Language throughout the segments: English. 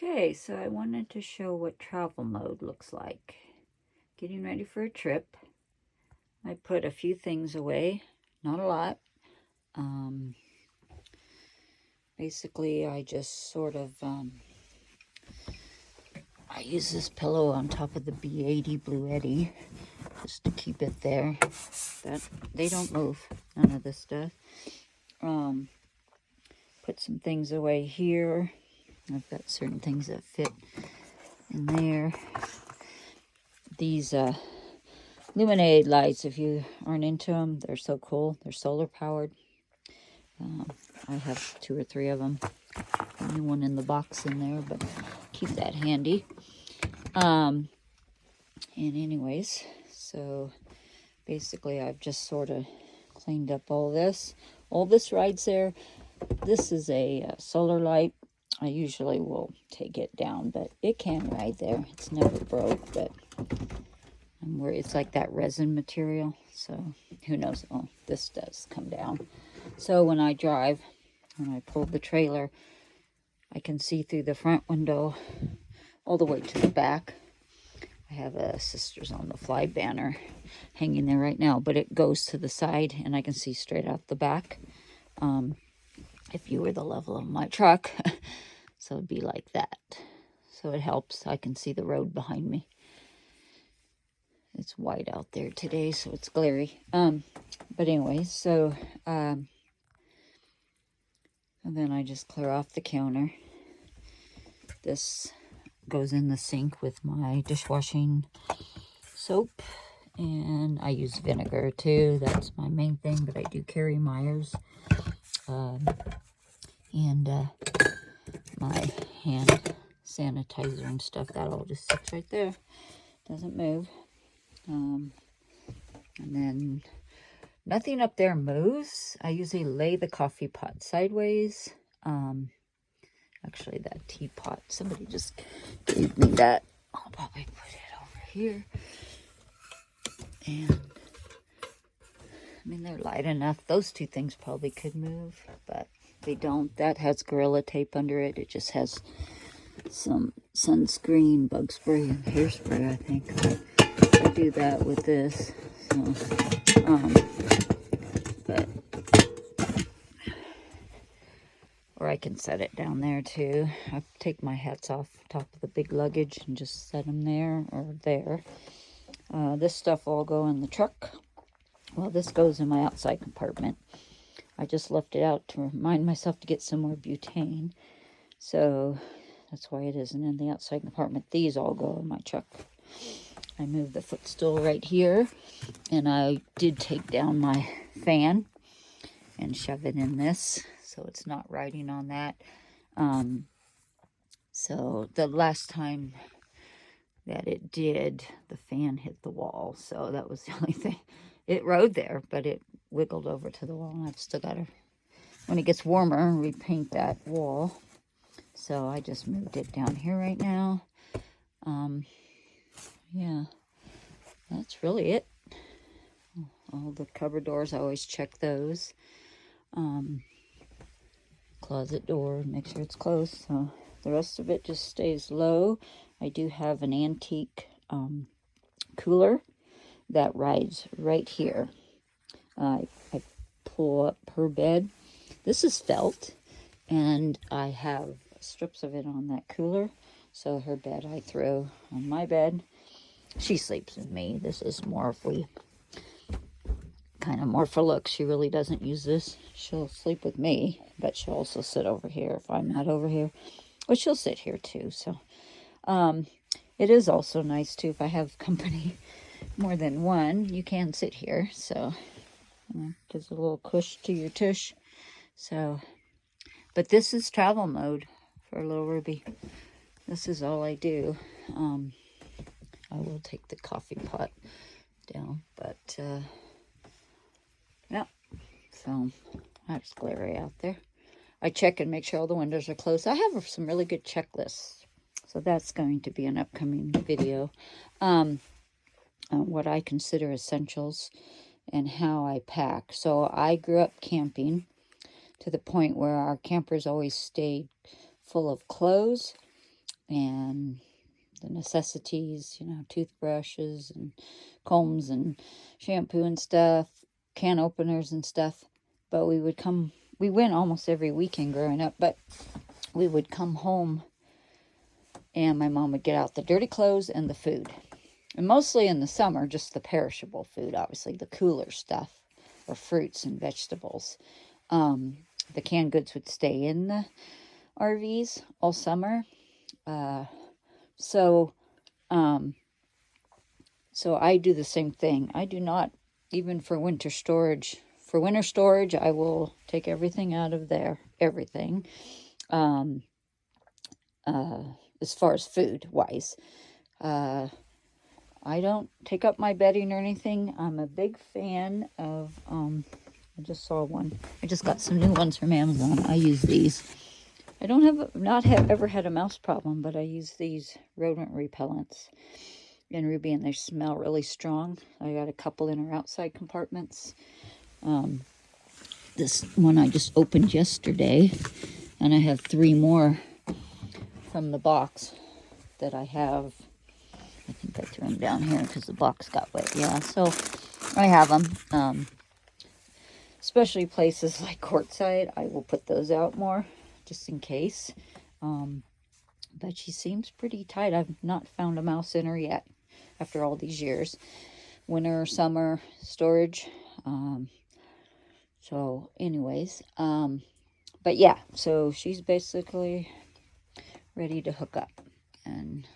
Okay, so I wanted to show what travel mode looks like. Getting ready for a trip. I put a few things away, not a lot. Basically, I just sort of, I use this pillow on top of the B80 Blue Eddy just to keep it there. They don't move, none of this stuff. Put some things away here. I've got certain things that fit in there. These illuminated lights, if you aren't into them, they're so cool. They're solar powered. I have 2 or 3 of them. Only one in the box in there, but keep that handy. And anyways, so basically I've just sort of cleaned up all this. All this rides there. This is a solar light. I usually will take it down, but it can ride there. It's never broke, but I'm worried. It's like that resin material, so who knows? Oh, this does come down. So when I drive, when I pull the trailer, I can see through the front window all the way to the back. I have a Sisters on the Fly banner hanging there right now, but it goes to the side and I can see straight out the back. If you were the level of my truck, so it'd be like that. So it helps. I can see the road behind me. It's white out there today, so it's glary. But anyway, so and then I just clear off the counter. This goes in the sink with my dishwashing soap, and I use vinegar too. That's my main thing, but I do carry Myers. And my hand sanitizer and stuff, that all just sits right there. Doesn't move. And then nothing up there moves. I usually lay the coffee pot sideways. Actually, that teapot, somebody just gave me that. I'll probably put it over here. And I mean, they're light enough. Those 2 things probably could move, but they don't. That has Gorilla Tape under it. It just has some sunscreen, bug spray, and hairspray, I think. I do that with this. So, but or I can set it down there too. I take my hats off top of the big luggage and just set them there or there. This stuff will go in the truck. Well, this goes in my outside compartment. I just left it out to remind myself to get some more butane. So that's why it isn't in the outside compartment. These all go in my truck. I moved the footstool right here. And I did take down my fan and shove it in this, so it's not riding on that. So the last time that it did, the fan hit the wall, so that was the only thing. It rode there, but it wiggled over to the wall, and I've still got to, when it gets warmer, repaint that wall. So I just moved it down here right now. Yeah, that's really it. All the cupboard doors, I always check those. Closet door, make sure it's closed. So the rest of it just stays low. I do have an antique cooler that rides right here. I pull up her bed. This is felt, and I have strips of it on that cooler. So her bed I throw on my bed. She sleeps with me. This is more if we kind of more for looks. She really doesn't use this. She'll sleep with me, but she'll also sit over here if I'm not over here. But she'll sit here too. So it is also nice too if I have company more than one. You can sit here, so gives a little cush to your tush. So, but this is travel mode for Lil Ruby. This is all I do. I will take the coffee pot down, but yeah, so that's glary out there. I check and make sure all the windows are closed. I have some really good checklists, so that's going to be an upcoming video. What I consider essentials and how I pack. So I grew up camping to the point where our campers always stayed full of clothes, and the necessities, toothbrushes and combs and shampoo and stuff, can openers and stuff. But we went almost every weekend growing up, but we would come home and my mom would get out the dirty clothes and the food. And mostly in the summer, just the perishable food, obviously, the cooler stuff, or fruits and vegetables. The canned goods would stay in the RVs all summer. So I do the same thing. I do not, even for winter storage. For winter storage, I will take everything out of there. Everything. As far as food-wise. I don't take up my bedding or anything. I'm a big fan of, I just saw one. I just got some new ones from Amazon. I use these. I don't ever had a mouse problem, but I use these rodent repellents in Ruby, and they smell really strong. I got a couple in our outside compartments. This one I just opened yesterday, and I have 3 more from the box that I have. I think I threw them down here because the box got wet. Yeah, so I have them. Especially places like Courtside, I will put those out more, just in case. But she seems pretty tight. I've not found a mouse in her yet, after all these years. Winter, summer, storage. So anyways, but yeah, so she's basically ready to hook up. And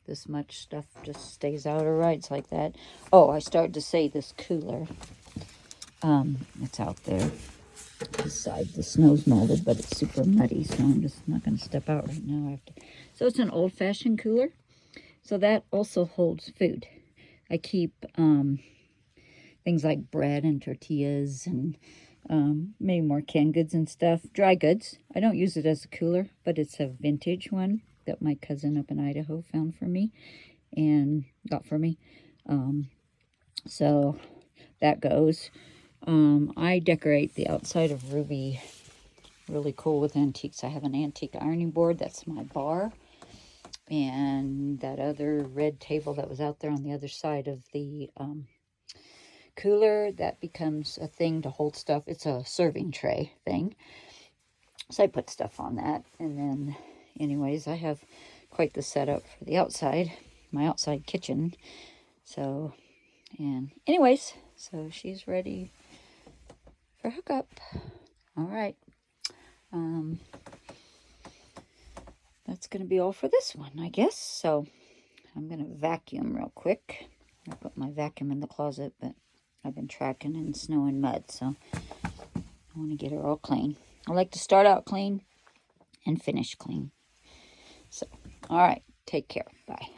this much stuff just stays out or rides like that. Oh, I started to say this cooler. It's out there. This side, the snow's molded, but it's super muddy, so I'm just not going to step out right now. So it's an old-fashioned cooler. So that also holds food. I keep things like bread and tortillas and maybe more canned goods and stuff. Dry goods. I don't use it as a cooler, but it's a vintage one that my cousin up in Idaho found for me and got for me. So that goes. I decorate the outside of Ruby really cool with antiques. I have an antique ironing board. That's my bar. And that other red table that was out there on the other side of the cooler, that becomes a thing to hold stuff. It's a serving tray thing. So I put stuff on that. And then, anyways, I have quite the setup for the outside, my outside kitchen. So, and anyways, so she's ready for hookup. All right. That's going to be all for this one, I guess. So I'm going to vacuum real quick. I put my vacuum in the closet, but I've been tracking in snow and mud, so I want to get her all clean. I like to start out clean and finish clean. So, all right. Take care. Bye.